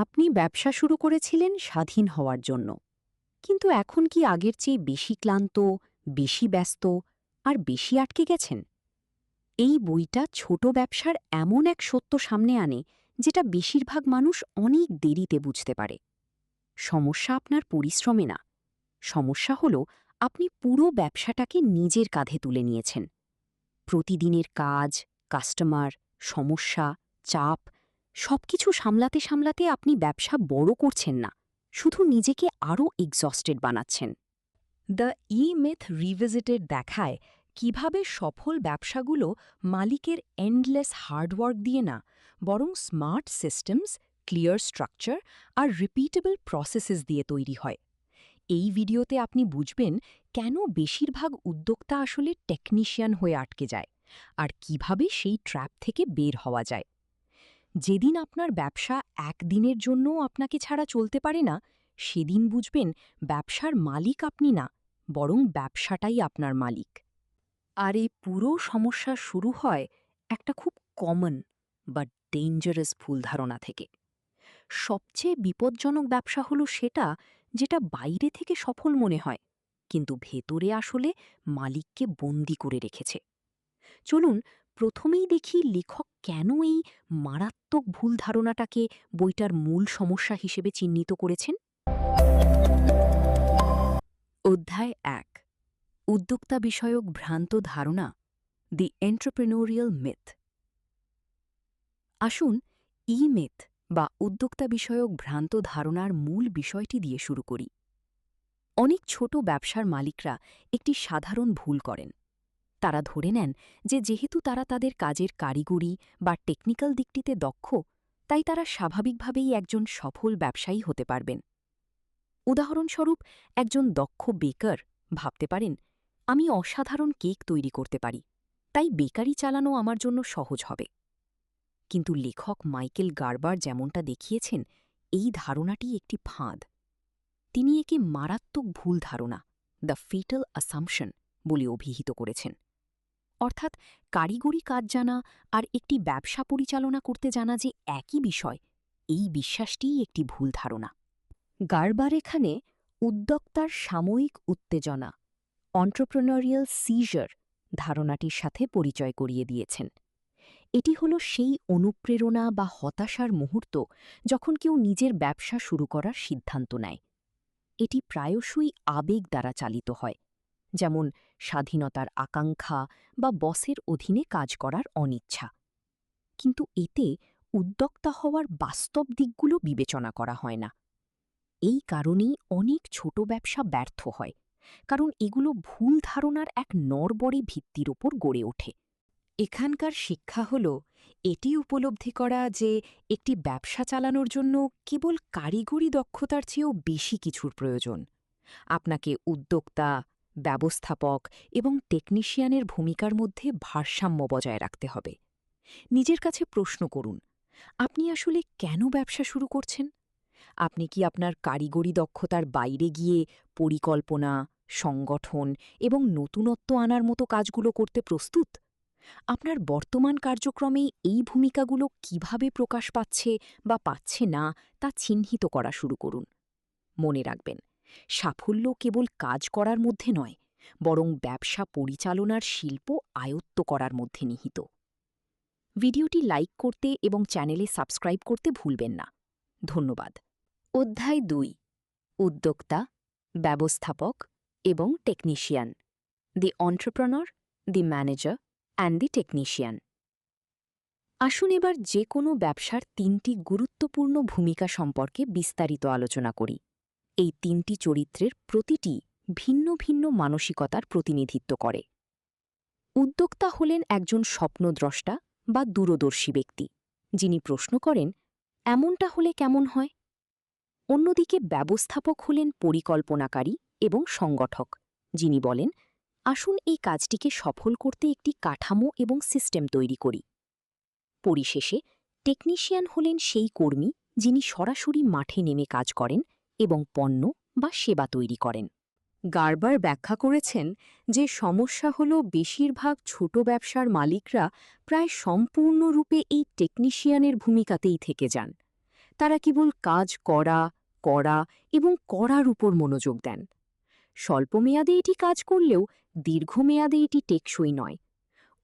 আপনি ব্যবসা শুরু করেছিলেন স্বাধীন হওয়ার জন্য, কিন্তু এখন কি আগের চেয়ে বেশি ক্লান্ত, বেশি ব্যস্ত আর বেশি আটকে গেছেন? এই বইটা ছোট ব্যবসার এমন এক সত্য সামনে আনে যেটা বেশিরভাগ মানুষ অনেক দেরিতে বুঝতে পারে। সমস্যা আপনার পরিশ্রমে না, সমস্যা হলো আপনি পুরো ব্যবসাটাকে নিজের কাঁধে তুলে নিয়েছেন। প্রতিদিনের কাজ, কাস্টমার, সমস্যা, চাপ সবকিছু সামলাতে সামলাতে আপনি ব্যবসা বড় করছেন না, শুধু নিজেকে আরও এক্সস্টেড বানাচ্ছেন। দ্য ই-মিথ রিভিজিটেড দেখায় কিভাবে সফল ব্যবসাগুলো মালিকের এন্ডলেস হার্ডওয়ার্ক দিয়ে না, বরং স্মার্ট সিস্টেমস, ক্লিয়ার স্ট্রাকচার আর রিপিটেবল প্রসেসেস দিয়ে তৈরি হয়। এই ভিডিওতে আপনি বুঝবেন কেন বেশিরভাগ উদ্যোক্তা আসলে টেকনিশিয়ান হয়ে আটকে যায় আর কিভাবে সেই ট্র্যাপ থেকে বের হওয়া যায়। যেদিন আপনার ব্যবসা একদিনের জন্যও আপনাকে ছাড়া চলতে পারে না, সেদিন বুঝবেন ব্যবসার মালিক আপনি না, বরং ব্যবসাটাই আপনার মালিক। আর এই পুরো সমস্যা শুরু হয় একটা খুব কমন বা ডেঞ্জারাস ভুল ধারণা থেকে। সবচেয়ে বিপজ্জনক ব্যবসা হলো সেটা যেটা বাইরে থেকে সফল মনে হয়, কিন্তু ভেতরে আসলে মালিককে বন্দি করে রেখেছে। চলুন প্রথমেই দেখি লেখক কেন এই মারাত্মক ভুল ধারণাটাকে বইটার মূল সমস্যা হিসেবে চিহ্নিত করেছেন। অধ্যায় ১, উদ্যোক্তা বিষয়ক ভ্রান্ত ধারণা, দি এন্টারপ্রেনিউরিয়াল মিথ। আসুন ই-মিথ বা উদ্যোক্তা বিষয়ক ভ্রান্ত ধারণার মূল বিষয়টি দিয়ে শুরু করি। অনেক ছোট ব্যবসার মালিকরা একটি সাধারণ ভুল করেন। তারা ধরে নেন যে যেহেতু তারা তাদের কাজের কারিগরি বা টেকনিক্যাল দিকটিতে দক্ষ, তাই তারা স্বাভাবিকভাবেই একজন সফল ব্যবসায়ী হতে পারবেন। উদাহরণস্বরূপ, একজন দক্ষ বেকার ভাবতে পারেন, আমি অসাধারণ কেক তৈরি করতে পারি, তাই বেকারি চালানো আমার জন্য সহজ হবে। কিন্তু লেখক মাইকেল গারবার যেমনটা দেখিয়েছেন, এই ধারণাটি একটি ফাঁদ। তিনি একে মারাত্মক ভুল ধারণা, দ্য ফেটাল অ্যাসাম্পশন বলে অভিহিত করেছেন। অর্থাৎ কারিগরি কাজ জানা আর একটি ব্যবসা পরিচালনা করতে জানা যে একই বিষয়, এই বিশ্বাসটিই একটি ভুল ধারণা। গারবার এখানে উদ্যোক্তার সাময়িক উত্তেজনা, অন্টারপ্রেনিউরিয়াল সিজার ধারণাটির সাথে পরিচয় করিয়ে দিয়েছেন। এটি হল সেই অনুপ্রেরণা বা হতাশার মুহূর্ত যখন কেউ নিজের ব্যবসা শুরু করার সিদ্ধান্ত নেয়। এটি প্রায়শই আবেগ দ্বারা চালিত হয়, যেমন স্বাধীনতার আকাঙ্ক্ষা বা বসের অধীনে কাজ করার অনিচ্ছা। কিন্তু এতে উদ্যোক্তা হওয়ার বাস্তব দিকগুলো বিবেচনা করা হয় না। এই কারণেই অনেক ছোট ব্যবসা ব্যর্থ হয়, কারণ এগুলো ভুল ধারণার এক নড়বড়ে ভিত্তির ওপর গড়ে ওঠে। এখানকার শিক্ষা হল এটি উপলব্ধি করা যে একটি ব্যবসা চালানোর জন্য কেবল কারিগরি দক্ষতার চেয়েও বেশি কিছুর প্রয়োজন। আপনাকে উদ্যোক্তা, ব্যবস্থাপক এবং টেকনিশিয়ানের ভূমিকার মধ্যে ভারসাম্য বজায় রাখতে হবে। নিজের কাছে প্রশ্ন করুন, আপনি আসলে কেন ব্যবসা শুরু করছেন? আপনি কি আপনার কারিগরি দক্ষতার বাইরে গিয়ে পরিকল্পনা, সংগঠন এবং নতুনত্ব আনার মতো কাজগুলো করতে প্রস্তুত? আপনার বর্তমান কার্যক্রমে এই ভূমিকাগুলো কিভাবে প্রকাশ পাচ্ছে বা পাচ্ছে না তা চিহ্নিত করা শুরু করুন। মনে রাখবেন, সাফল্য কেবল কাজ করার মধ্যে নয়, বরং ব্যবসা পরিচালনার শিল্প আয়ত্ত করার মধ্যে নিহিত। ভিডিওটি লাইক করতে এবং চ্যানেলে সাবস্ক্রাইব করতে ভুলবেন না। ধন্যবাদ। অধ্যায় ২, উদ্যোক্তা, ব্যবস্থাপক এবং technician, the entrepreneur, the manager and the technician. আসুন এবার যে কোনো ব্যবসার ৩টি গুরুত্বপূর্ণ ভূমিকা সম্পর্কে বিস্তারিত আলোচনা করি। এই ৩টি চরিত্রের প্রতিটি ভিন্ন ভিন্ন মানসিকতার প্রতিনিধিত্ব করে। উদ্যোক্তা হলেন একজন স্বপ্নদ্রষ্টা বা দূরদর্শী ব্যক্তি, যিনি প্রশ্ন করেন, এমনটা হলে কেমন হয়? অন্যদিকে ব্যবস্থাপক হলেন পরিকল্পনাকারী এবং সংগঠক, যিনি বলেন, আসুন এই কাজটিকে সফল করতে একটি কাঠামো এবং সিস্টেম তৈরি করি। পরিশেষে টেকনিশিয়ান হলেন সেই কর্মী যিনি সরাসরি মাঠে নেমে কাজ করেন এবং পণ্য বা সেবা তৈরি করেন। গারবার ব্যাখ্যা করেছেন যে সমস্যা হল বেশিরভাগ ছোট ব্যবসার মালিকরা প্রায় সম্পূর্ণরূপে এই টেকনিশিয়ানের ভূমিকাতেই থেকে যান। তারা কেবল কাজ করা করা এবং করার উপর মনোযোগ দেন। স্বল্পমেয়াদে এটি কাজ করলেও দীর্ঘমেয়াদে এটি টেকসই নয়।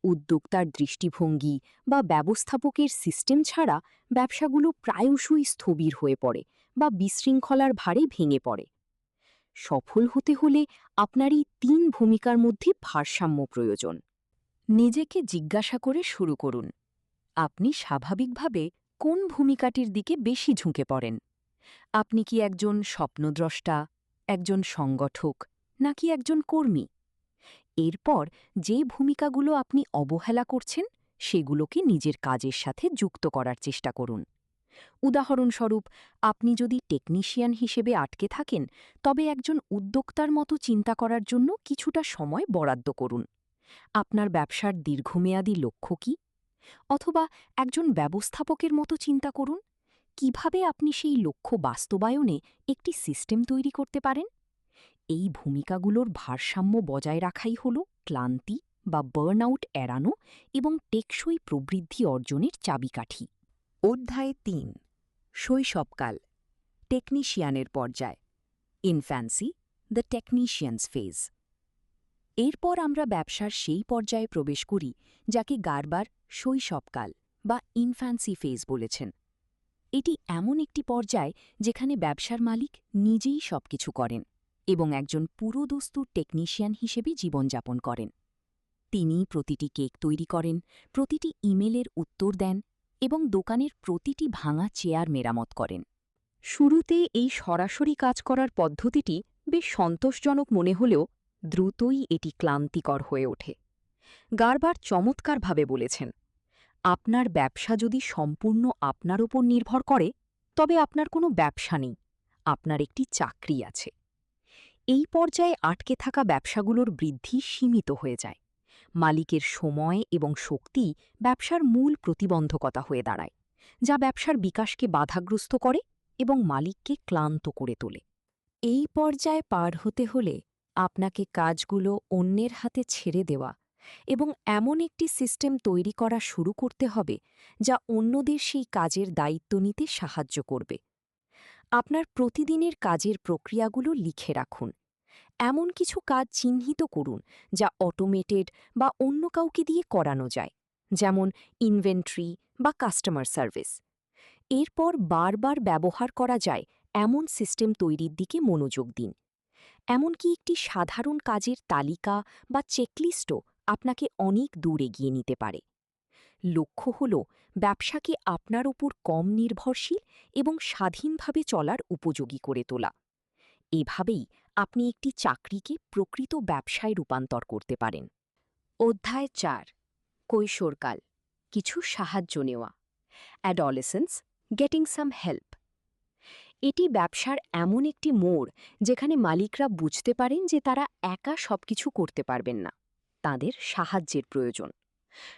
উদ্যোক্তার দৃষ্টিভঙ্গি বা ব্যবস্থাপকের সিস্টেম ছাড়া ব্যবসাগুলো প্রায়শই স্থবির হয়ে পড়ে বা বিশৃঙ্খলার ভারে ভেঙে পড়ে। সফল হতে হলে আপনার এই ৩ ভূমিকার মধ্যে ভারসাম্য প্রয়োজন। নিজেকে জিজ্ঞাসা করে শুরু করুন, আপনি স্বাভাবিকভাবে কোন ভূমিকাটির দিকে বেশি ঝুঁকে পড়েন? আপনি কি একজন স্বপ্নদ্রষ্টা, একজন সংগঠক, নাকি একজন কর্মী? এরপর যে ভূমিকাগুলো আপনি অবহেলা করছেন সেগুলোকে নিজের কাজের সাথে যুক্ত করার চেষ্টা করুন। উদাহরণস্বরূপ, আপনি যদি টেকনিশিয়ান হিসেবে আটকে থাকেন, তবে একজন উদ্যোক্তার মতো চিন্তা করার জন্য কিছুটা সময় বরাদ্দ করুন। আপনার ব্যবসার দীর্ঘমেয়াদী লক্ষ্য কী? অথবা একজন ব্যবস্থাপকের মতো চিন্তা করুন, কিভাবে আপনি সেই লক্ষ্য বাস্তবায়নে একটি সিস্টেম তৈরি করতে পারেন। এই ভূমিকাগুলোর ভারসাম্য বজায় রাখাই হল ক্লান্তি বা বার্নআউট এড়ানো এবং টেকসই প্রবৃদ্ধি অর্জনের চাবিকাঠি। অধ্যায় ৩, শৈশবকাল, টেকনিশিয়ানের পর্যায়, ইনফ্যান্সি, দ্য টেকনিশিয়ানস ফেজ। এরপর আমরা ব্যবসার সেই পর্যায়ে প্রবেশ করি যাকে গারবার শৈশবকাল বা ইনফ্যান্সি ফেজ বলেছেন। এটি এমন একটি পর্যায় যেখানে ব্যবসার মালিক নিজেই সবকিছু করেন এবং একজন পুরোদস্তুর টেকনিশিয়ান হিসেবে জীবনযাপন করেন। তিনি প্রতিটি কেক তৈরি করেন, প্রতিটি ইমেলের উত্তর দেন এবং দোকানের প্রতিটি ভাঙা চেয়ার মেরামত করেন। শুরুতে এই সরাসরি কাজ করার পদ্ধতিটি বেশ সন্তোষজনক মনে হলেও দ্রুতই এটি ক্লান্তিকর হয়ে ওঠে। গারবার চমৎকারভাবে বলেছেন, আপনার ব্যবসা যদি সম্পূর্ণ আপনার ওপর নির্ভর করে, তবে আপনার কোনো ব্যবসা নেই, আপনার একটি চাকরি আছে। এই পর্যায়ে আটকে থাকা ব্যবসাগুলোর বৃদ্ধি সীমিত হয়ে যায়। মালিকের সময় এবং শক্তি ব্যবসার মূল প্রতিবন্ধকতা হয়ে দাঁড়ায়, যা ব্যবসার বিকাশকে বাধাগ্রস্ত করে এবং মালিককে ক্লান্ত করে তোলে। এই পর্যায়ে পার হতে হলে আপনাকে কাজগুলো অন্যের হাতে ছেড়ে দেওয়া এবং এমন একটি সিস্টেম তৈরি করা শুরু করতে হবে যা অন্যদের সেই কাজের দায়িত্ব নিতে সাহায্য করবে। আপনার প্রতিদিনের কাজের প্রক্রিয়াগুলো লিখে রাখুন। এমন কিছু কাজ চিহ্নিত করুন যা অটোমেটেড বা অন্য কাউকে দিয়ে করানো যায়, যেমন ইনভেন্টরি বা কাস্টমার সার্ভিস। এরপর বারবার ব্যবহার করা যায় এমন সিস্টেম তৈরির দিকে মনোযোগ দিন। এমনকি একটি সাধারণ কাজের তালিকা বা চেকলিস্টও আপনাকে অনেক দূর এগিয়ে নিতে পারে। লক্ষ্য হল ব্যবসাকে আপনার উপর কম নির্ভরশীল এবং স্বাধীনভাবে চলার উপযোগী করে তোলা। এভাবেই আপনি একটি চাকরিকে প্রকৃত ব্যবসায় রূপান্তর করতে পারেন। অধ্যায় ৪, কৈশোরকাল, কিছু সাহায্য নেওয়া, অ্যাডোলেসেন্স, গেটিং সাম হেল্প। এটি ব্যবসার এমন একটি মোড় যেখানে মালিকরা বুঝতে পারেন যে তারা একা সবকিছু করতে পারবেন না, তাদের সাহায্যের প্রয়োজন।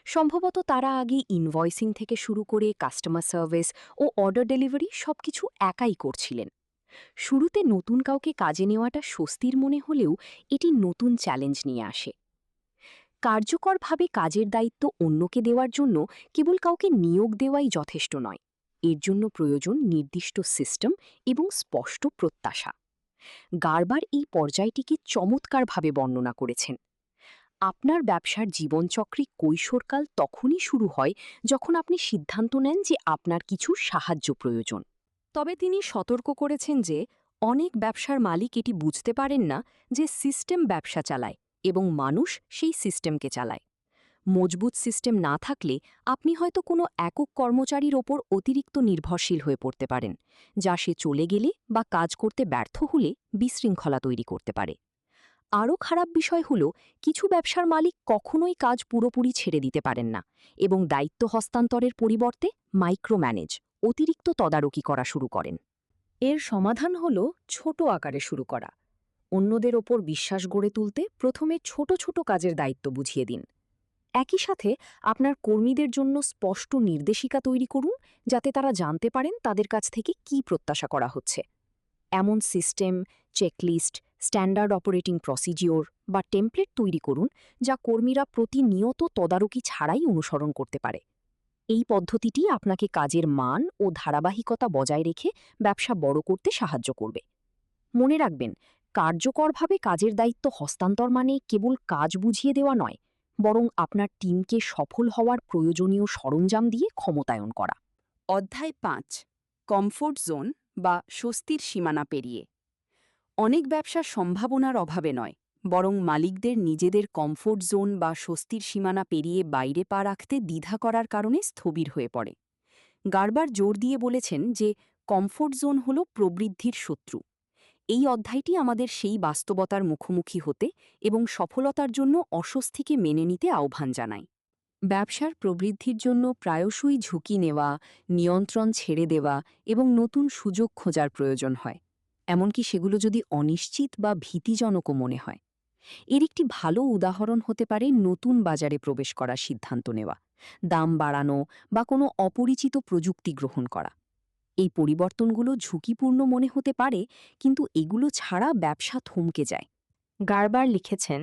সম্ভবত তারা আগে ইনভয়েসিং থেকে শুরু করে কাস্টমার সার্ভিস ও অর্ডার ডেলিভারি সবকিছু একাই করছিলেন। শুরুতে নতুন কাউকে কাজে নেওয়াটা স্বস্তির মনে হলেও এটি নতুন চ্যালেঞ্জ নিয়ে আসে। কার্যকরভাবে কাজের দায়িত্ব অন্যকে দেওয়ার জন্য কেবল কাউকে নিয়োগ দেওয়াই যথেষ্ট নয়, এর জন্য প্রয়োজন নির্দিষ্ট সিস্টেম এবং স্পষ্ট প্রত্যাশা। গারবার এই পর্যায়টিকে চমৎকারভাবে বর্ণনা করেছেন। আপনার ব্যবসার জীবনচক্রে কৈশোরকাল তখনই শুরু হয় যখন আপনি সিদ্ধান্ত নেন যে আপনার কিছু সাহায্য প্রয়োজন। তবে তিনি সতর্ক করেছেন যে অনেক ব্যবসার মালিক এটি বুঝতে পারেন না যে সিস্টেম ব্যবসা চালায় এবং মানুষ সেই সিস্টেমকে চালায়। মজবুত সিস্টেম না থাকলে আপনি হয়তো কোনো একক কর্মচারীর ওপর অতিরিক্ত নির্ভরশীল হয়ে পড়তে পারেন, যা সে চলে গেলে বা কাজ করতে ব্যর্থ হলে বিশৃঙ্খলা তৈরি করতে পারে। আরও খারাপ বিষয় হল, কিছু ব্যবসার মালিক কখনোই কাজ পুরোপুরি ছেড়ে দিতে পারেন না এবং দায়িত্ব হস্তান্তরের পরিবর্তে মাইক্রো ম্যানেজ, অতিরিক্ত তদারকি করা শুরু করেন। এর সমাধান হল ছোট আকারে শুরু করা। অন্যদের ওপর বিশ্বাস গড়ে তুলতে প্রথমে ছোট ছোট কাজের দায়িত্ব বুঝিয়ে দিন। একই সাথে আপনার কর্মীদের জন্য স্পষ্ট নির্দেশিকা তৈরি করুন, যাতে তারা জানতে পারেন তাদের কাছ থেকে কী প্রত্যাশা করা হচ্ছে। এমন system, checklist, standard operating procedure বা টেমপ্লেট তৈরি করুন যা কর্মীরা প্রতিনিয়ত তদারকি ছাড়াই অনুসরণ করতে পারে। এই পদ্ধতিটি আপনাকে কাজের মান ও ধারাবাহিকতা বজায় রেখে ব্যবসা বড় করতে সাহায্য করবে। মনে রাখবেন, কার্যকরভাবে কাজের দায়িত্ব হস্তান্তর মানে কেবল কাজ বুঝিয়ে দেওয়া নয়, বরং আপনার টিমকে সফল হওয়ার প্রয়োজনীয় সরঞ্জাম দিয়ে ক্ষমতায়ন করা। অধ্যায় ৫, কমফোর্ট জোন বা স্বস্তির সীমানা পেরিয়ে। অনেক ব্যবসার সম্ভাবনার অভাবে নয়, বরং মালিকদের নিজেদের কমফোর্ট জোন বা স্বস্তির সীমানা পেরিয়ে বাইরে পা রাখতে দ্বিধা করার কারণে স্থবির হয়ে পড়ে। গার্বার জোর দিয়ে বলেছেন যে কমফোর্ট জোন হল প্রবৃদ্ধির শত্রু। এই অধ্যায়টি আমাদের সেই বাস্তবতার মুখোমুখি হতে এবং সফলতার জন্য অস্বস্তিকে মেনে নিতে আহ্বান জানায়। ব্যবসার প্রবৃদ্ধির জন্য প্রায়শই ঝুঁকি নেওয়া, নিয়ন্ত্রণ ছেড়ে দেওয়া এবং নতুন সুযোগ খোঁজার প্রয়োজন হয়, এমনকি সেগুলো যদি অনিশ্চিত বা ভীতিজনকও মনে হয়। এর একটি ভালো উদাহরণ হতে পারে নতুন বাজারে প্রবেশ করার সিদ্ধান্ত নেওয়া, দাম বাড়ানো বা কোনো অপরিচিত প্রযুক্তি গ্রহণ করা। এই পরিবর্তনগুলো ঝুঁকিপূর্ণ মনে হতে পারে, কিন্তু এগুলো ছাড়া ব্যবসা থমকে যায়। গার্বার লিখেছেন,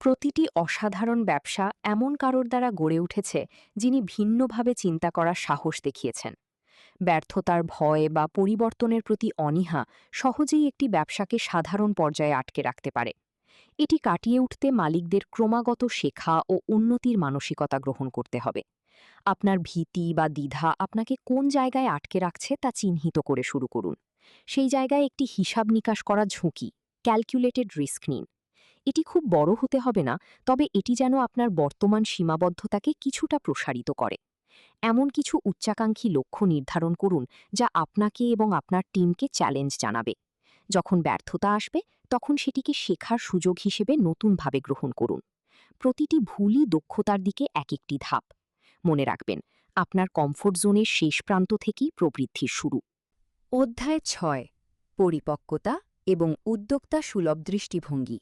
প্রতিটি অসাধারণ ব্যবসা এমন কারোর দ্বারা গড়ে উঠেছে যিনি ভিন্নভাবে চিন্তা করার সাহস দেখিয়েছেন। ব্যর্থতার ভয় বা পরিবর্তনের প্রতি অনীহা সহজেই একটি ব্যবসাকে সাধারণ পর্যায়ে আটকে রাখতে পারে। এটি কাটিয়ে উঠতে মালিকদের ক্রমাগত শেখা ও উন্নতির মানসিকতা গ্রহণ করতে হবে। আপনার ভীতি বা দ্বিধা আপনাকে কোন জায়গায় আটকে রাখছে তা চিহ্নিত করে শুরু করুন। সেই জায়গায় একটি হিসাব নিকাশ করা ঝুঁকি, ক্যালকুলেটেড রিস্ক নিন। এটি খুব বড় হতে হবে না, তবে এটি যেন আপনার বর্তমান সীমাবদ্ধতাকে কিছুটা প্রসারিত করে। এমন কিছু উচ্চাকাঙ্ক্ষী লক্ষ্য নির্ধারণ করুন যা আপনাকে এবং আপনার টিমকে চ্যালেঞ্জ জানাবে। যখন ব্যর্থতা আসবে, তখন সেটিকে শেখার সুযোগ হিসেবে নতুনভাবে গ্রহণ করুন। প্রতিটি ভুলই দক্ষতার দিকে এক একটি ধাপ। মনে রাখবেন, আপনার কমফোর্ট জোনের শেষ প্রান্ত থেকেই প্রবৃদ্ধির শুরু। অধ্যায় ৬, পরিপক্কতা এবং উদ্যোক্তা সুলভ দৃষ্টিভঙ্গি।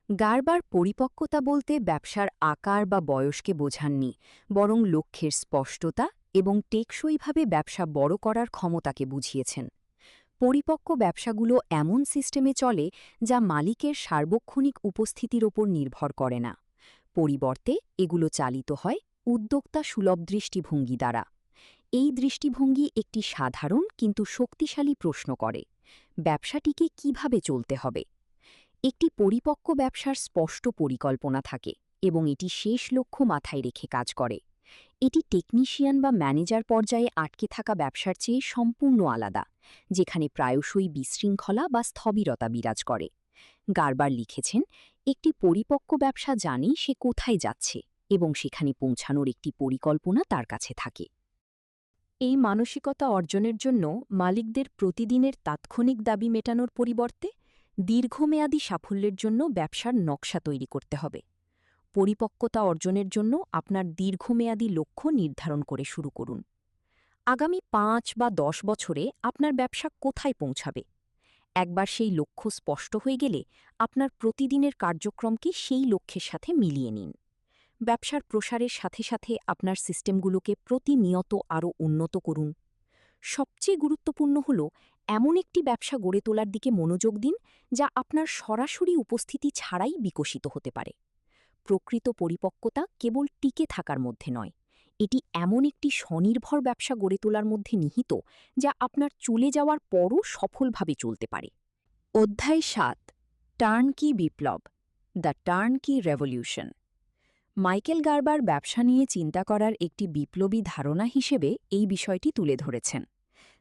গার্বার পরিপক্কতা বলতে ব্যবসার আকার বা বয়সকে বোঝাননি, বরং লক্ষ্যের স্পষ্টতা এবং টেকসইভাবে ব্যবসা বড় করার ক্ষমতাকে বুঝিয়েছেন। পরিপক্ক ব্যবসাগুলো এমন সিস্টেমে চলে যা মালিকের সার্বক্ষণিক উপস্থিতির ওপর নির্ভর করে না। পরিবর্তে এগুলো চালিত হয় উদ্যোক্তা সুলভ দৃষ্টিভঙ্গি দ্বারা। এই দৃষ্টিভঙ্গি একটি সাধারণ কিন্তু শক্তিশালী প্রশ্ন করে, ব্যবসাটিকে কিভাবে চলতে হবে। একটি পরিপক্ক ব্যবসার স্পষ্ট পরিকল্পনা থাকে এবং এটি শেষ লক্ষ্য মাথায় রেখে কাজ করে। এটি টেকনিশিয়ান বা ম্যানেজার পর্যায়ে আটকে থাকা ব্যবসার চেয়ে সম্পূর্ণ আলাদা, যেখানে প্রায়শই বিশৃঙ্খলা বা স্থবিরতা বিরাজ করে। গার্বার লিখেছেন, একটি পরিপক্ক ব্যবসা জানে সে কোথায় যাচ্ছে এবং সেখানে পৌঁছানোর একটি পরিকল্পনা তার কাছে থাকে। এই মানসিকতা অর্জনের জন্য মালিকদের প্রতিদিনের তাৎক্ষণিক দাবি মেটানোর পরিবর্তে দীর্ঘমেয়াদী সাফল্যের জন্য ব্যবসার নকশা তৈরি করতে হবে। পরিপক্কতা অর্জনের জন্য আপনার দীর্ঘমেয়াদী লক্ষ্য নির্ধারণ করে শুরু করুন। আগামী ৫ বা ১০ বছরে আপনার ব্যবসা কোথায় পৌঁছাবে? একবার সেই লক্ষ্য স্পষ্ট হয়ে গেলে আপনার প্রতিদিনের কার্যক্রমকে সেই লক্ষ্যের সাথে মিলিয়ে নিন। ব্যবসার প্রসারের সাথে সাথে আপনার সিস্টেমগুলোকে প্রতিনিয়ত আরও উন্নত করুন। সবচেয়ে গুরুত্বপূর্ণ হল, এমন একটি ব্যবসা গড়ে তোলার দিকে মনোযোগ দিন যা আপনার সরাসরি উপস্থিতি ছাড়াই বিকশিত হতে পারে। প্রকৃত পরিপক্কতা কেবল টিকে থাকার মধ্যে নয়, এটি এমন একটি স্বনির্ভর ব্যবসা গড়ে তোলার মধ্যে নিহিত যা আপনার চলে যাওয়ার পরও সফলভাবে চলতে পারে। অধ্যায় ৭, টার্নকি বিপ্লব, the turnkey revolution. Michael Gerber ব্যবসা নিয়ে চিন্তা করার একটি বিপ্লবী ধারণা হিসেবে এই বিষয়টি তুলে ধরেছেন।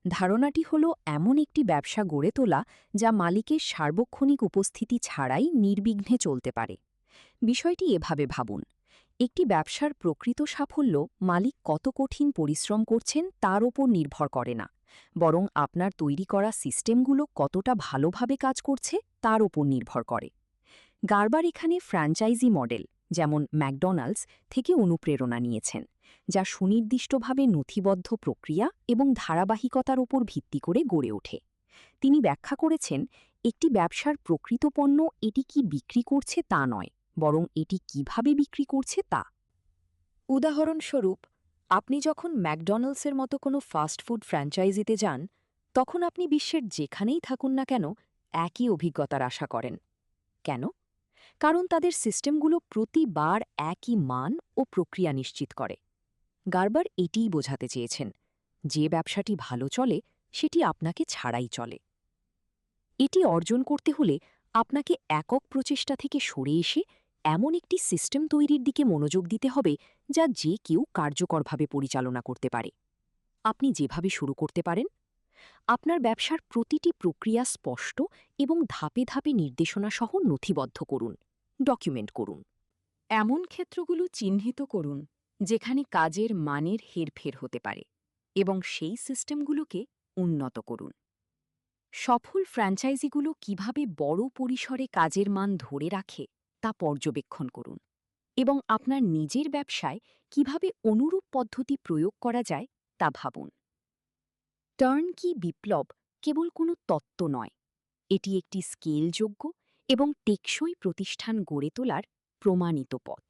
ধারণাটি হল এমন একটি ব্যবসা গড়ে তোলা যা মালিকের সার্বক্ষণিক উপস্থিতি ছাড়াই নির্বিঘ্নে চলতে পারে। বিষয়টি এভাবে ভাবুন, একটি ব্যবসার প্রকৃত সাফল্য মালিক কত কঠিন পরিশ্রম করছেন তার ওপর নির্ভর করে না, বরং আপনার তৈরি করা সিস্টেমগুলো কতটা ভালোভাবে কাজ করছে তার ওপর নির্ভর করে। গার্বার এখানে ফ্র্যাঞ্চাইজি মডেল, যেমন ম্যাকডোনাল্ডস, থেকে অনুপ্রেরণা নিয়েছেন, যা সুনির্দিষ্টভাবে নথিবদ্ধ প্রক্রিয়া এবং ধারাবাহিকতার উপর ভিত্তি করে গড়ে ওঠে। তিনি ব্যাখ্যা করেছেন, একটি ব্যবসার প্রকৃত পণ্য এটি কি বিক্রি করছে তা নয়, বরং এটি কিভাবে বিক্রি করছে তা। উদাহরণস্বরূপ, আপনি যখন ম্যাকডোনাল্ডসের মতো কোনো ফাস্টফুড ফ্র্যাঞ্চাইজিতে যান, তখন আপনি বিশ্বের যেখানেই থাকুন না কেন একই অভিজ্ঞতার আশা করেন। কেন? কারণ তাদের সিস্টেমগুলো প্রতিবার একই মান ও প্রক্রিয়া নিশ্চিত করে। গার্বার এটিই বোঝাতে চেয়েছেন, যে ব্যবসাটি ভালো চলে সেটি আপনাকে ছাড়াই চলে। এটি অর্জন করতে হলে আপনাকে একক প্রচেষ্টা থেকে সরে এসে এমন একটি সিস্টেম তৈরির দিকে মনোযোগ দিতে হবে যা যে কেউ কার্যকরভাবে পরিচালনা করতে পারে। আপনি যেভাবে শুরু করতে পারেন, আপনার ব্যবসার প্রতিটি প্রক্রিয়া স্পষ্ট এবং ধাপে ধাপে নির্দেশনা সহ নথিবদ্ধ করুন, ডকুমেন্ট করুন। এমন ক্ষেত্রগুলো চিহ্নিত করুন যেখানে কাজের মানের হেরফের হতে পারে এবং সেই সিস্টেমগুলোকে উন্নত করুন। সফল ফ্র্যাঞ্চাইজিগুলো কিভাবে বড় পরিসরে কাজের মান ধরে রাখে তা পর্যবেক্ষণ করুন এবং আপনার নিজের ব্যবসায় কিভাবে অনুরূপ পদ্ধতি প্রয়োগ করা যায় তা ভাবুন। টার্নকি বিপ্লব কেবল কোনো তত্ত্ব নয়, এটি একটি স্কেলযোগ্য এবং টেকসই প্রতিষ্ঠান গড়ে তোলার প্রমাণিত পথ।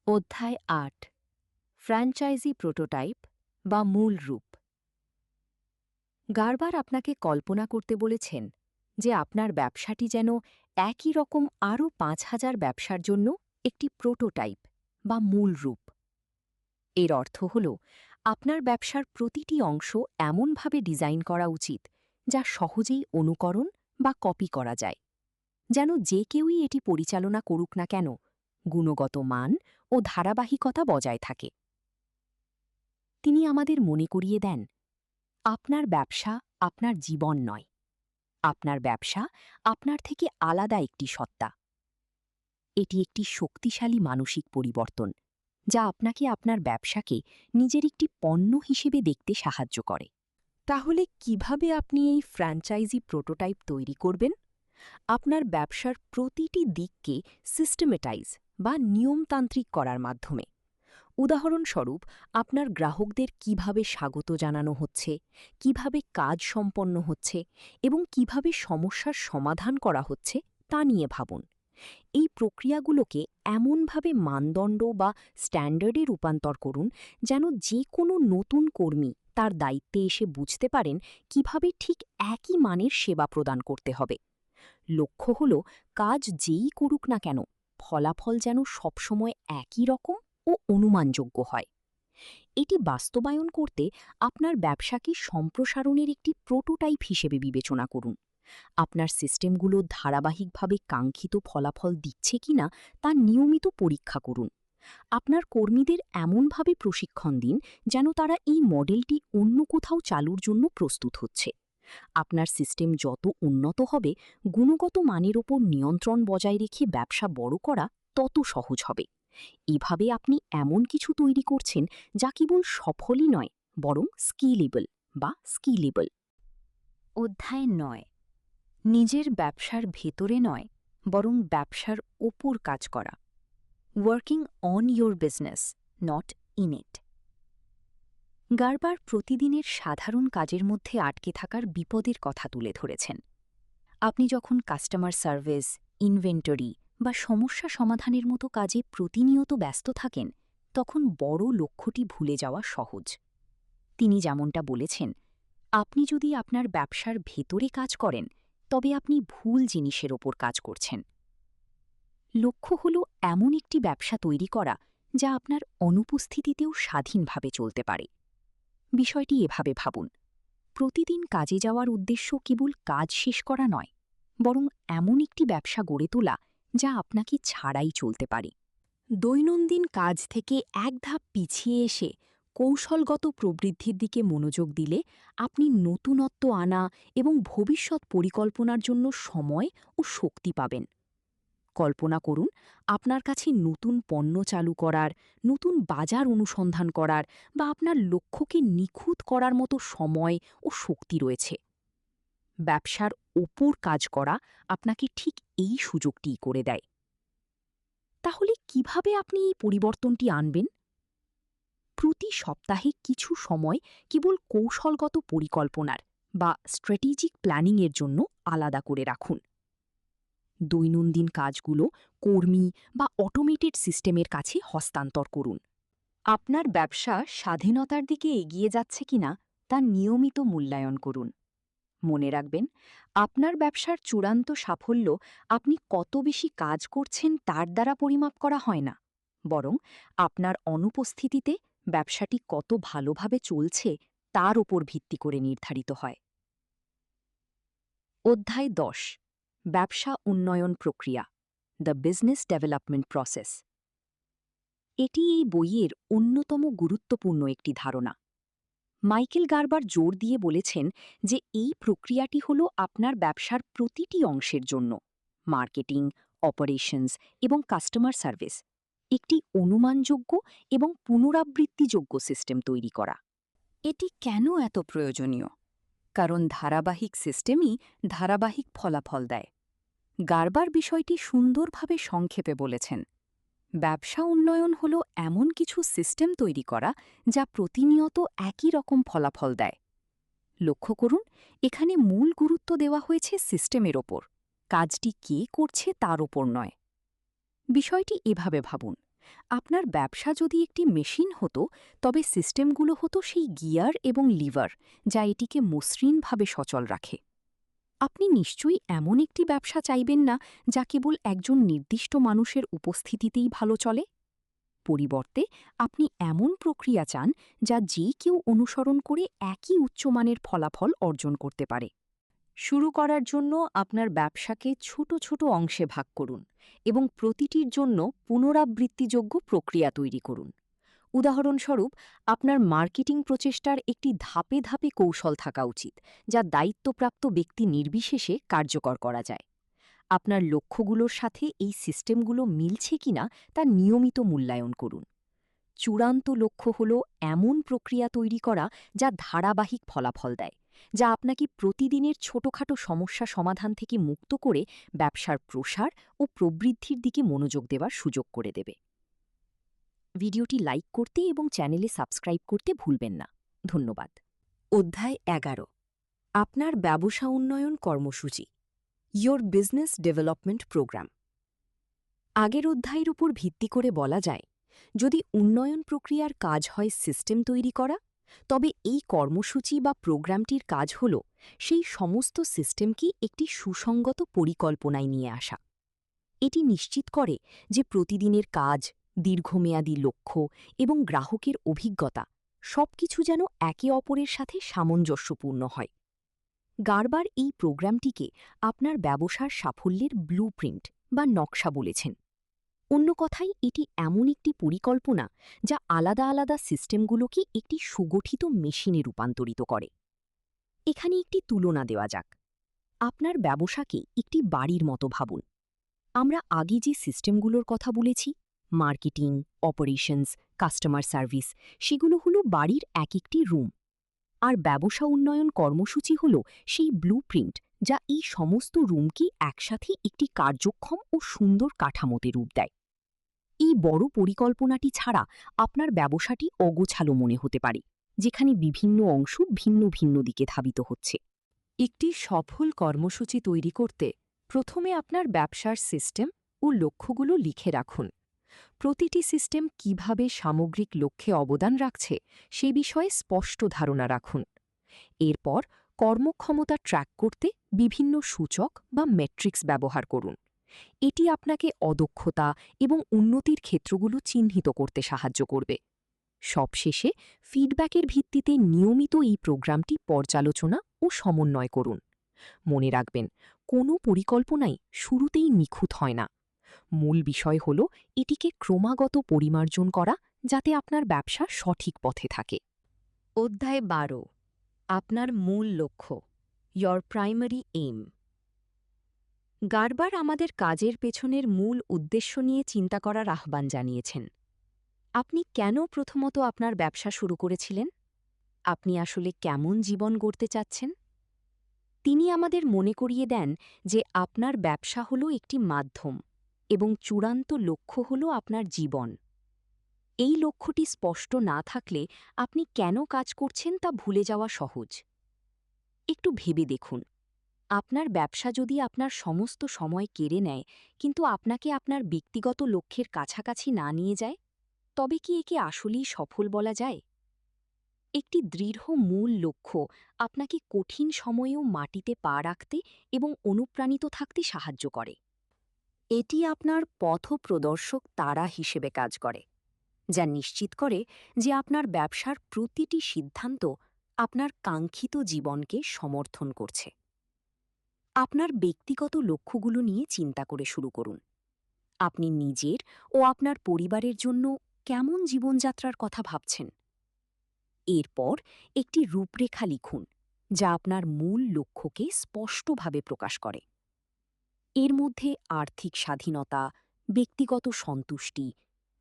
অধ্যায় ৮, ফ্র্যাঞ্চাইজি প্রোটোটাইপ বা মূল রূপ। গার্বার আপনাকে কল্পনা করতে বলেছেন যে আপনার ব্যবসাটি যেন একই রকম আরও ৫,০০০ ব্যবসার জন্য একটি প্রোটোটাইপ বা মূল রূপ। এর অর্থ হল আপনার ব্যবসার প্রতিটি অংশ এমনভাবে ডিজাইন করা উচিত যা সহজেই অনুকরণ বা কপি করা যায়, যেন যে কেউই এটি পরিচালনা করুক না কেন গুণগত মান ও ধারাবাহিকতা বজায় থাকে। তিনি আমাদের মনে করিয়ে দেন, আপনার ব্যবসা আপনার জীবন নয়, আপনার ব্যবসা আপনার থেকে আলাদা একটি সত্তা। এটি একটি শক্তিশালী মানসিক পরিবর্তন যা আপনাকে আপনার ব্যবসাকে নিজের একটি পণ্য হিসেবে দেখতে সাহায্য করে। তাহলে কিভাবে আপনি এই ফ্র্যাঞ্চাইজি প্রোটোটাইপ তৈরি করবেন? আপনার ব্যবসার প্রতিটি দিককে সিস্টেমেটাইজ বা নিয়মতান্ত্রিক করার মাধ্যমে। উদাহরণস্বরূপ, আপনার গ্রাহকদের কিভাবে স্বাগত জানানো হচ্ছে, কিভাবে কাজ সম্পন্ন হচ্ছে এবং কিভাবে সমস্যার সমাধান করা হচ্ছে তা নিয়ে ভাবুন। এই প্রক্রিয়াগুলোকে এমনভাবে মানদণ্ড বা স্ট্যান্ডার্ডে রূপান্তর করুন যেন যে কোনো নতুন কর্মী তার দায়িত্বে এসে বুঝতে পারেন কিভাবে ঠিক একই মানের সেবা প্রদান করতে হবে। লক্ষ্য হল কাজ যেই করুক না কেন ফলাফল যেন সবসময় একই রকম ও অনুমানযোগ্য হয়। এটি বাস্তবায়ন করতে আপনার ব্যবসাকে সম্প্রসারণের একটি প্রোটোটাইপ হিসেবে বিবেচনা করুন। আপনার সিস্টেমগুলো ধারাবাহিকভাবে কাঙ্ক্ষিত ফলাফল দিচ্ছে কিনা তা নিয়মিত পরীক্ষা করুন। আপনার কর্মীদের এমনভাবে প্রশিক্ষণ দিন যেন তারা এই মডেলটি অন্য কোথাও চালুর জন্য প্রস্তুত হচ্ছে। আপনার সিস্টেম যত উন্নত হবে, গুণগত মানের ওপর নিয়ন্ত্রণ বজায় রেখে ব্যবসা বড় করা তত সহজ হবে। এভাবে আপনি এমন কিছু তৈরি করছেন যা কেবল সফলই নয়, বরং স্কিলেবল। অধ্যায় ৯, নিজের ব্যবসার ভেতরে নয় বরং ব্যবসার ওপর কাজ করা। Working on your business, not in it. Gerber প্রতিদিনের সাধারণ কাজের মধ্যে আটকে থাকার বিপদের কথা তুলে ধরেছেন। আপনি যখন কাস্টমার সার্ভিস, ইনভেন্টরি বা সমস্যা সমাধানের মতো কাজে প্রতিনিয়ত ব্যস্ত থাকেন, তখন বড় লক্ষ্যটি ভুলে যাওয়া সহজ। তিনি যেমনটা বলেছেন, আপনি যদি আপনার ব্যবসার ভেতরে কাজ করেন তবে আপনি ভুল জিনিসের ওপর কাজ করছেন। লক্ষ্য হল এমন একটি ব্যবসা তৈরি করা যা আপনার অনুপস্থিতিতেও স্বাধীনভাবে চলতে পারে। বিষয়টি এভাবে ভাবুন, প্রতিদিন কাজে যাওয়ার উদ্দেশ্য কেবল কাজ শেষ করা নয়, বরং এমন একটি ব্যবসা গড়ে তোলা যা আপনাকে ছাড়াই চলতে পারে। দৈনন্দিন কাজ থেকে এক ধাপ পিছিয়ে এসে কৌশলগত প্রবৃদ্ধির দিকে মনোযোগ দিলে আপনি নতুনত্ব আনা এবং ভবিষ্যৎ পরিকল্পনার জন্য সময় ও শক্তি পাবেন। কল্পনা করুন, আপনার কাছে নতুন পণ্য চালু করার, নতুন বাজার অনুসন্ধান করার বা আপনার লক্ষ্যকে নিখুঁত করার মতো সময় ও শক্তি রয়েছে। ব্যবসার ওপর কাজ করা আপনাকে ঠিক এই সুযোগটিই করে দেয়। তাহলে কিভাবে আপনি এই পরিবর্তনটি আনবেন? প্রতি সপ্তাহে কিছু সময় কেবল কৌশলগত পরিকল্পনার বা স্ট্র্যাটেজিক প্ল্যানিংয়ের জন্য আলাদা করে রাখুন। দৈনন্দিন কাজগুলো কর্মী বা অটোমেটেড সিস্টেমের কাছে হস্তান্তর করুন। আপনার ব্যবসা স্বাধীনতার দিকে এগিয়ে যাচ্ছে কিনা তা নিয়মিত মূল্যায়ন করুন। মনে রাখবেন, আপনার ব্যবসার চূড়ান্ত সাফল্য আপনি কত বেশি কাজ করছেন তার দ্বারা পরিমাপ করা হয় না, বরং আপনার অনুপস্থিতিতে ব্যবসাটি কত ভালোভাবে চলছে তার ওপর ভিত্তি করে নির্ধারিত হয়। অধ্যায় ১০, ব্যবসা উন্নয়ন প্রক্রিয়া, দ্য বিজনেস ডেভেলপমেন্ট প্রসেস। এটি এই বইয়ের অন্যতম গুরুত্বপূর্ণ একটি ধারণা। মাইকেল গারবার জোর দিয়ে বলেছেন যে এই প্রক্রিয়াটি হল আপনার ব্যবসার প্রতিটি অংশের জন্য মার্কেটিং, অপারেশনস এবং কাস্টমার সার্ভিস একটি অনুমানযোগ্য এবং পুনরাবৃত্তিযোগ্য সিস্টেম তৈরি করা। এটি কেন এত প্রয়োজনীয়? কারণ ধারাবাহিক সিস্টেমই ধারাবাহিক ফলাফল দেয়। গারবার বিষয়টি সুন্দরভাবে সংক্ষেপে বলেছেন, ব্যবসা উন্নয়ন হল এমন কিছু সিস্টেম তৈরি করা যা প্রতিনিয়ত একই রকম ফলাফল দেয়। লক্ষ্য করুন, এখানে মূল গুরুত্ব দেওয়া হয়েছে সিস্টেমের ওপর, কাজটি কে করছে তার ওপর নয়। বিষয়টি এভাবে ভাবুন, আপনার ব্যবসা যদি একটি মেশিন হতো, তবে সিস্টেমগুলো হতো সেই গিয়ার এবং লিভার যা এটিকে মসৃণভাবে সচল রাখে। আপনি নিশ্চয়ই এমন একটি ব্যবসা চাইবেন না যা কেবল একজন নির্দিষ্ট মানুষের উপস্থিতিতেই ভালো চলে। পরিবর্তে আপনি এমন প্রক্রিয়া চান যা যে কেউ অনুসরণ করে একই উচ্চমানের ফলাফল অর্জন করতে পারে। শুরু করার জন্য আপনার ব্যবসাকে ছোট ছোট অংশে ভাগ করুন এবং প্রতিটির জন্য পুনরাবৃত্তিযোগ্য প্রক্রিয়া তৈরি করুন। উদাহরণস্বরূপ, আপনার মার্কেটিং প্রচেষ্টার একটি ধাপে ধাপে কৌশল থাকা উচিত যা দায়িত্বপ্রাপ্ত ব্যক্তি নির্বিশেষে কার্যকর করা যায়। আপনার লক্ষ্যগুলোর সাথে এই সিস্টেমগুলো মিলছে কিনা তা নিয়মিত মূল্যায়ন করুন। চূড়ান্ত লক্ষ্য হল এমন প্রক্রিয়া তৈরি করা যা ধারাবাহিক ফলাফল দেয়, যা আপনাকে প্রতিদিনের ছোটখাটো সমস্যা সমাধান থেকে মুক্ত করে ব্যবসার প্রসার ও প্রবৃদ্ধির দিকে মনোযোগ দেওয়ার সুযোগ করে দেবে। ভিডিওটি লাইক করতে এবং চ্যানেলে সাবস্ক্রাইব করতে ভুলবেন না। ধন্যবাদ। অধ্যায় ১১, আপনার ব্যবসা উন্নয়ন কর্মসূচি, ইয়োর বিজনেস ডেভেলপমেন্ট প্রোগ্রাম। আগের অধ্যায়ের উপর ভিত্তি করে বলা যায়, যদি উন্নয়ন প্রক্রিয়ার কাজ হয় সিস্টেম তৈরি করা, তবে এই কর্মসূচি বা প্রোগ্রামটির কাজ হল সেই সমস্ত সিস্টেমকে একটি সুসংগত পরিকল্পনায় নিয়ে আসা। এটি নিশ্চিত করে যে প্রতিদিনের কাজ, দীর্ঘমেয়াদী লক্ষ্য এবং গ্রাহকের অভিজ্ঞতা সবকিছু যেন একে অপরের সাথে সামঞ্জস্যপূর্ণ হয়। গারবার এই প্রোগ্রামটিকে আপনার ব্যবসার সাফল্যের ব্লুপ্রিন্ট বা নকশা বলেছেন। অন্য কথায়, এটি এমন একটি পরিকল্পনা যা আলাদা আলাদা সিস্টেমগুলোকে একটি সুগঠিত মেশিনে রূপান্তরিত করে। এখানে একটি তুলনা দেওয়া যাক। আপনার ব্যবসাকে একটি বাড়ির মতো ভাবুন। আমরা আগে যে সিস্টেমগুলোর কথা বলেছি, মার্কেটিং, অপারেশনস, কাস্টমার সার্ভিস, সেগুলো হলো বাড়ির এক একটি রুম। আর ব্যবসা উন্নয়ন কর্মসূচি হল সেই ব্লুপ্রিন্ট যা এই সমস্ত রুমকে একসাথে একটি কার্যক্ষম ও সুন্দর কাঠামোতে রূপ দেয়। এই বড় পরিকল্পনাটি ছাড়া আপনার ব্যবসাটি অগোছালো মনে হতে পারে, যেখানে বিভিন্ন অংশ ভিন্ন ভিন্ন দিকে ধাবিত হচ্ছে। একটি সফল কর্মসূচি তৈরি করতে প্রথমে আপনার ব্যবসার সিস্টেম ও লক্ষ্যগুলো লিখে রাখুন। প্রতিটি সিস্টেম কিভাবে সামগ্রিক লক্ষ্যে অবদান রাখছে সে বিষয়ে স্পষ্ট ধারণা রাখুন। এরপর কর্মক্ষমতা ট্র্যাক করতে বিভিন্ন সূচক বা মেট্রিক্স ব্যবহার করুন। এটি আপনাকে অদক্ষতা এবং উন্নতির ক্ষেত্রগুলো চিহ্নিত করতে সাহায্য করবে। সবশেষে ফিডব্যাকের ভিত্তিতে নিয়মিত এই প্রোগ্রামটি পর্যালোচনা ও সমন্বয় করুন। মনে রাখবেন, কোনো পরিকল্পনাই শুরুতেই নিখুঁত হয় না। মূল বিষয় হল এটিকে ক্রমাগত পরিমার্জন করা, যাতে আপনার ব্যবসা সঠিক পথে থাকে। অধ্যায় ১২, আপনার মূল লক্ষ্য, ইয়োর প্রাইমারি এইম। গারবার আমাদের কাজের পেছনের মূল উদ্দেশ্য নিয়ে চিন্তা করার আহ্বান জানিয়েছেন। আপনি কেন প্রথমত আপনার ব্যবসা শুরু করেছিলেন? আপনি আসলে কেমন জীবন গড়তে চাচ্ছেন? তিনি আমাদের মনে করিয়ে দেন যে আপনার ব্যবসা হল একটি মাধ্যম এবং চূড়ান্ত লক্ষ্য হল আপনার জীবন। এই লক্ষ্যটি স্পষ্ট না থাকলে আপনি কেন কাজ করছেন তা ভুলে যাওয়া সহজ। একটু ভেবে দেখুন, আপনার ব্যবসা যদি আপনার সমস্ত সময় কেড়ে নেয় কিন্তু আপনাকে আপনার ব্যক্তিগত লক্ষ্যের কাছাকাছি না নিয়ে যায়, তবে কি একে আসলেই সফল বলা যায়? একটি দৃঢ় মূল লক্ষ্য আপনাকে কঠিন সময়েও মাটিতে পা রাখতে এবং অনুপ্রাণিত থাকতে সাহায্য করে। এটি আপনার পথপ্রদর্শক তারা হিসেবে কাজ করে, যা নিশ্চিত করে যে আপনার ব্যবসার প্রতিটি সিদ্ধান্ত আপনার কাঙ্ক্ষিত জীবনকে সমর্থন করছে। আপনার ব্যক্তিগত লক্ষ্যগুলো নিয়ে চিন্তা করে শুরু করুন। আপনি নিজের ও আপনার পরিবারের জন্য কেমন জীবনযাত্রার কথা ভাবছেন? এরপর একটি রূপরেখা লিখুন, যা আপনার মূল লক্ষ্যকে স্পষ্টভাবে প্রকাশ করে। এর মধ্যে আর্থিক স্বাধীনতা, ব্যক্তিগত সন্তুষ্টি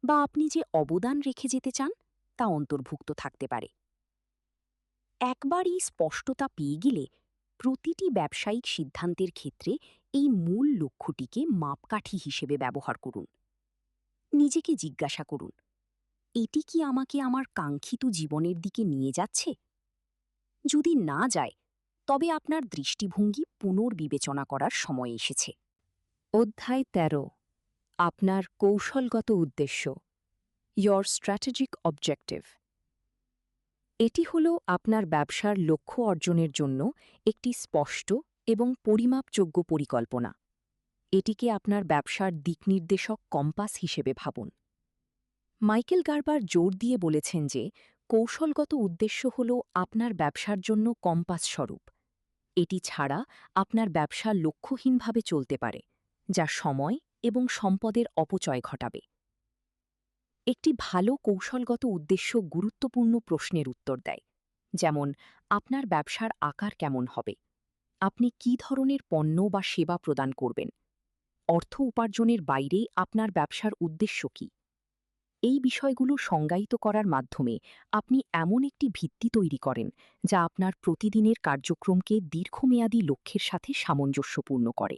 বা আপনি যে অবদান রেখে যেতে চান তা অন্তর্ভুক্ত থাকতে পারে। একবার এই স্পষ্টতা পেয়ে গেলে প্রতিটি ব্যবসায়িক সিদ্ধান্তের ক্ষেত্রে এই মূল লক্ষ্যটিকে মাপকাঠি হিসেবে ব্যবহার করুন। নিজেকে জিজ্ঞাসা করুন, এটি কি আমাকে আমার কাঙ্ক্ষিত জীবনের দিকে নিয়ে যাচ্ছে? যদি না যায়, তবে আপনার দৃষ্টিভঙ্গি পুনর্বিবেচনা করার সময় এসেছে। অধ্যায় ১৩, আপনার কৌশলগত উদ্দেশ্য, ইয়োর স্ট্র্যাটেজিক অবজেক্টিভ। এটি হল আপনার ব্যবসার লক্ষ্য অর্জনের জন্য একটি স্পষ্ট এবং পরিমাপযোগ্য পরিকল্পনা। এটিকে আপনার ব্যবসার দিকনির্দেশক কম্পাস হিসেবে ভাবুন। মাইকেল গার্বার জোর দিয়ে বলেছেন যে কৌশলগত উদ্দেশ্য হল আপনার ব্যবসার জন্য কম্পাস স্বরূপ। এটি ছাড়া আপনার ব্যবসা লক্ষ্যহীনভাবে চলতে পারে, যা সময় এবং সম্পদের অপচয় ঘটাবে। একটি ভালো কৌশলগত উদ্দেশ্য গুরুত্বপূর্ণ প্রশ্নের উত্তর দেয়, যেমন আপনার ব্যবসার আকার কেমন হবে, আপনি কী ধরনের পণ্য বা সেবা প্রদান করবেন, অর্থ উপার্জনের বাইরে আপনার ব্যবসার উদ্দেশ্য কী। এই বিষয়গুলো সংজ্ঞায়িত করার মাধ্যমে আপনি এমন একটি ভিত্তি তৈরি করেন যা আপনার প্রতিদিনের কার্যক্রমকে দীর্ঘমেয়াদী লক্ষ্যের সাথে সামঞ্জস্যপূর্ণ করে।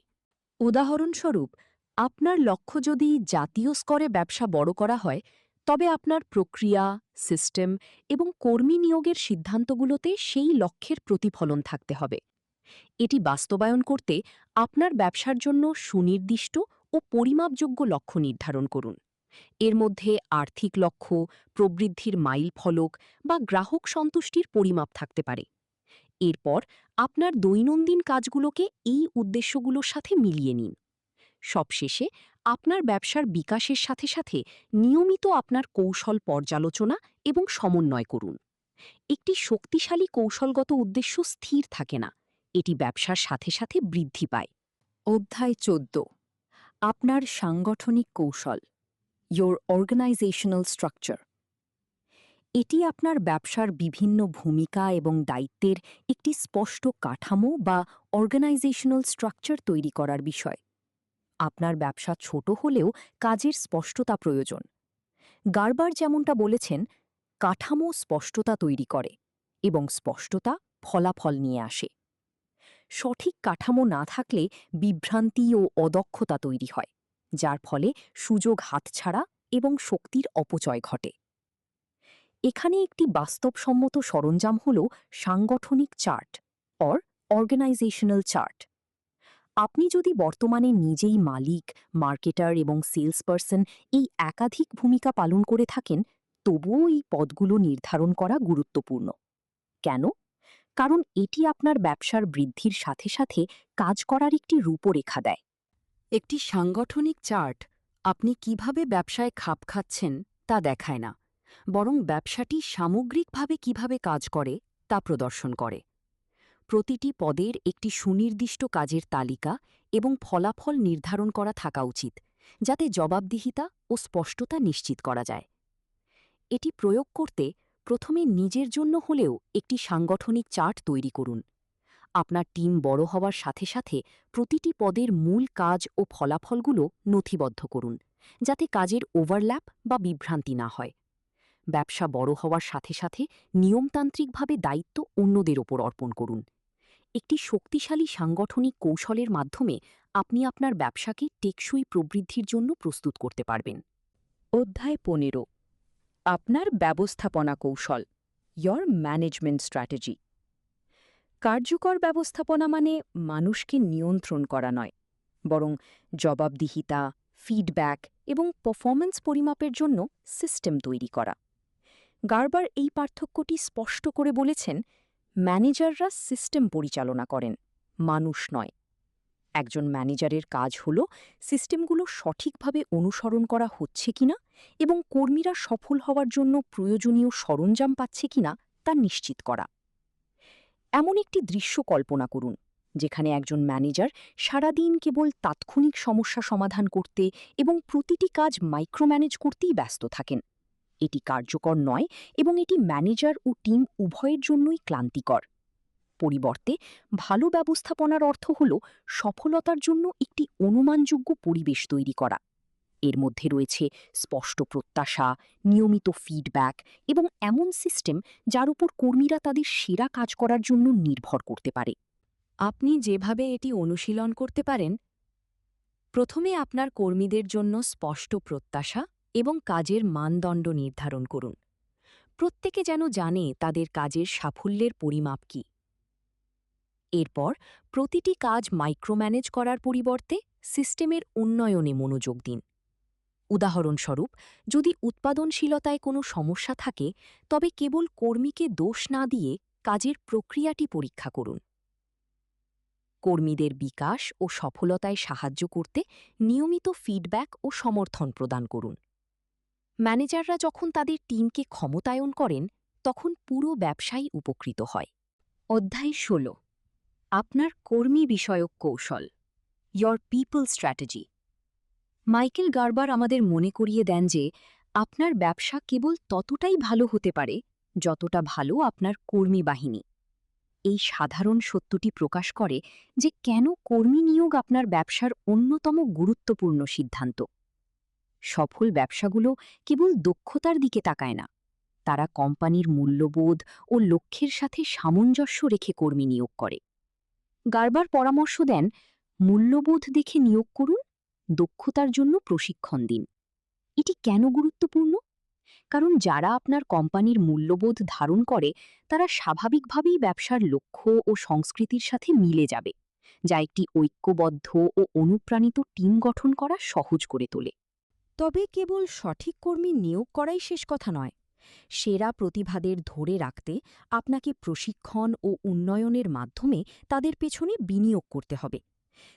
উদাহরণস্বরূপ, আপনার লক্ষ্য যদি জাতীয় স্তরে ব্যবসা বড় করা হয়, তবে আপনার প্রক্রিয়া, সিস্টেম এবং কর্মী নিয়োগের সিদ্ধান্তগুলোতে সেই লক্ষ্যের প্রতিফলন থাকতে হবে। এটি বাস্তবায়ন করতে আপনার ব্যবসার জন্য সুনির্দিষ্ট ও পরিমাপযোগ্য লক্ষ্য নির্ধারণ করুন। এর মধ্যে আর্থিক লক্ষ্য, প্রবৃদ্ধির মাইলফলক বা গ্রাহক সন্তুষ্টির পরিমাপ থাকতে পারে। এরপর আপনার দৈনন্দিন কাজগুলোকে এই উদ্দেশ্যগুলোর সাথে মিলিয়ে নিন। সবশেষে আপনার ব্যবসার বিকাশের সাথে সাথে নিয়মিত আপনার কৌশল পর্যালোচনা এবং সমন্বয় করুন। একটি শক্তিশালী কৌশলগত উদ্দেশ্য স্থির থাকে না, এটি ব্যবসার সাথে সাথে বৃদ্ধি পায়। অধ্যায় ১৪, আপনার সাংগঠনিক কৌশল, ইয়োর অর্গানাইজেশনাল স্ট্রাকচার। এটি আপনার ব্যবসার বিভিন্ন ভূমিকা এবং দায়িত্বের একটি স্পষ্ট কাঠামো বা অর্গানাইজেশনাল স্ট্রাকচার তৈরি করার বিষয়। আপনার ব্যবসা ছোট হলেও কাজের স্পষ্টতা প্রয়োজন। গার্বার যেমনটা বলেছেন, কাঠামো স্পষ্টতা তৈরি করে এবং স্পষ্টতা ফলাফল নিয়ে আসে। সঠিক কাঠামো না থাকলে বিভ্রান্তি ও অদক্ষতা তৈরি হয়, যার ফলে সুযোগ হাতছাড়া এবং শক্তির অপচয় ঘটে। এখানে একটি বাস্তবসম্মত সরঞ্জাম হল সাংগঠনিক চার্ট অর অর্গানাইজেশনাল চার্ট। আপনি যদি বর্তমানে নিজেই মালিক, মার্কেটার এবং সেলস পারসন এই একাধিক ভূমিকা পালন করে থাকেন, তবুও এই পদগুলো নির্ধারণ করা গুরুত্বপূর্ণ। কেন? কারণ এটি আপনার ব্যবসার বৃদ্ধির সাথে সাথে কাজ করার একটি রূপরেখা দেয়। একটি সাংগঠনিক চার্ট আপনি কিভাবে ব্যবসায় খাপ খাচ্ছেন তা দেখায় না, বরং ব্যবসাটি সামগ্রিকভাবে কিভাবে কাজ করে তা প্রদর্শন করে। প্রতিটি পদের একটি সুনির্দিষ্ট কাজের তালিকা এবং ফলাফল নির্ধারণ করা থাকা উচিত, যাতে জবাবদিহিতা ও স্পষ্টতা নিশ্চিত করা যায়। এটি প্রয়োগ করতে প্রথমে নিজের জন্য হলেও একটি সাংগঠনিক চার্ট তৈরি করুন। আপনার টিম বড় হওয়ার সাথে সাথে প্রতিটি পদের মূল কাজ ও ফলাফলগুলো নথিবদ্ধ করুন, যাতে কাজের ওভারল্যাপ বা বিভ্রান্তি না হয়। ব্যবসা বড় হওয়ার সাথে সাথে নিয়মতান্ত্রিকভাবে দায়িত্ব অন্যদের ওপর অর্পণ করুন। একটি শক্তিশালী সাংগঠনিক কৌশলের মাধ্যমে আপনি আপনার ব্যবসাকে টেকসই প্রবৃদ্ধির জন্য প্রস্তুত করতে পারবেন। অধ্যায় ১৫, আপনার ব্যবস্থাপনা কৌশল, ইয়োর ম্যানেজমেন্ট স্ট্র্যাটেজি। কার্যকর ব্যবস্থাপনা মানে মানুষকে নিয়ন্ত্রণ করা নয়, বরং জবাবদিহিতা, ফিডব্যাক এবং পারফরম্যান্স পরিমাপের জন্য সিস্টেম তৈরি করা। গার্বার এই পার্থক্যটি স্পষ্ট করে বলেছেন, ম্যানেজাররা সিস্টেম পরিচালনা করেন, মানুষ নয়। একজন ম্যানেজারের কাজ হল সিস্টেমগুলো সঠিকভাবে অনুসরণ করা হচ্ছে কিনা এবং কর্মীরা সফল হওয়ার জন্য প্রয়োজনীয় সরঞ্জাম পাচ্ছে কিনা তা নিশ্চিত করা। এমন একটি দৃশ্য কল্পনা করুন যেখানে একজন ম্যানেজার সারাদিন কেবল তাৎক্ষণিক সমস্যা সমাধান করতে এবং প্রতিটি কাজ মাইক্রোম্যানেজ করতেই ব্যস্ত থাকেন। এটি কার্যকর নয় এবং এটি ম্যানেজার ও টিম উভয়ের জন্যই ক্লান্তিকর। পরিবর্তে ভালো ব্যবস্থাপনার অর্থ হল সফলতার জন্য একটি অনুমানযোগ্য পরিবেশ তৈরি করা। এর মধ্যে রয়েছে স্পষ্ট প্রত্যাশা, নিয়মিত ফিডব্যাক এবং এমন সিস্টেম যার উপর কর্মীরা তাদের সেরা কাজ করার জন্য নির্ভর করতে পারে। আপনি যেভাবে এটি অনুশীলন করতে পারেন, প্রথমে আপনার কর্মীদের জন্য স্পষ্ট প্রত্যাশা এবং কাজের মানদণ্ড নির্ধারণ করুন। প্রত্যেকে যেন জানে তাদের কাজের সাফল্যের পরিমাপ কী। এরপর প্রতিটি কাজ মাইক্রোম্যানেজ করার পরিবর্তে সিস্টেমের উন্নয়নে মনোযোগ দিন। উদাহরণস্বরূপ, যদি উৎপাদনশীলতায় কোনো সমস্যা থাকে, তবে কেবল কর্মীকে দোষ না দিয়ে কাজের প্রক্রিয়াটি পরীক্ষা করুন। কর্মীদের বিকাশ ও সফলতায় সাহায্য করতে নিয়মিত ফিডব্যাক ও সমর্থন প্রদান করুন। ম্যানেজাররা যখন তাদের টিমকে ক্ষমতায়ন করেন, তখন পুরো ব্যবসায়ী উপকৃত হয়। অধ্যায় ১৬, আপনার কর্মী বিষয়ক কৌশল, ইয়র পিপল স্ট্র্যাটেজি। মাইকেল গার্বার আমাদের মনে করিয়ে দেন যে আপনার ব্যবসা কেবল ততটাই ভালো হতে পারে যতটা ভালো আপনার কর্মী বাহিনী। এই সাধারণ সত্যটি প্রকাশ করে যে কেন কর্মী নিয়োগ আপনার ব্যবসার অন্যতম গুরুত্বপূর্ণ সিদ্ধান্ত। সফল ব্যবসাগুলো কেবল দক্ষতার দিকে তাকায় না, তারা কোম্পানির মূল্যবোধ ও লক্ষ্যের সাথে সামঞ্জস্য রেখে কর্মী নিয়োগ করে। গার্বার পরামর্শ দেন, মূল্যবোধ দেখে নিয়োগ করুন, দক্ষতার জন্য প্রশিক্ষণ দিন। এটি কেন গুরুত্বপূর্ণ? কারণ যারা আপনার কোম্পানির মূল্যবোধ ধারণ করে তারা স্বাভাবিকভাবেই ব্যবসার লক্ষ্য ও সংস্কৃতির সাথে মিলে যাবে, যা একটি ঐক্যবদ্ধ ও অনুপ্রাণিত টিম গঠন করা সহজ করে তোলে। তবে কেবল সঠিক কর্মী নিয়োগ করাই শেষ কথা নয়। সেরা প্রতিভাদের ধরে রাখতে আপনাকে প্রশিক্ষণ ও উন্নয়নের মাধ্যমে তাদের পেছনে বিনিয়োগ করতে হবে।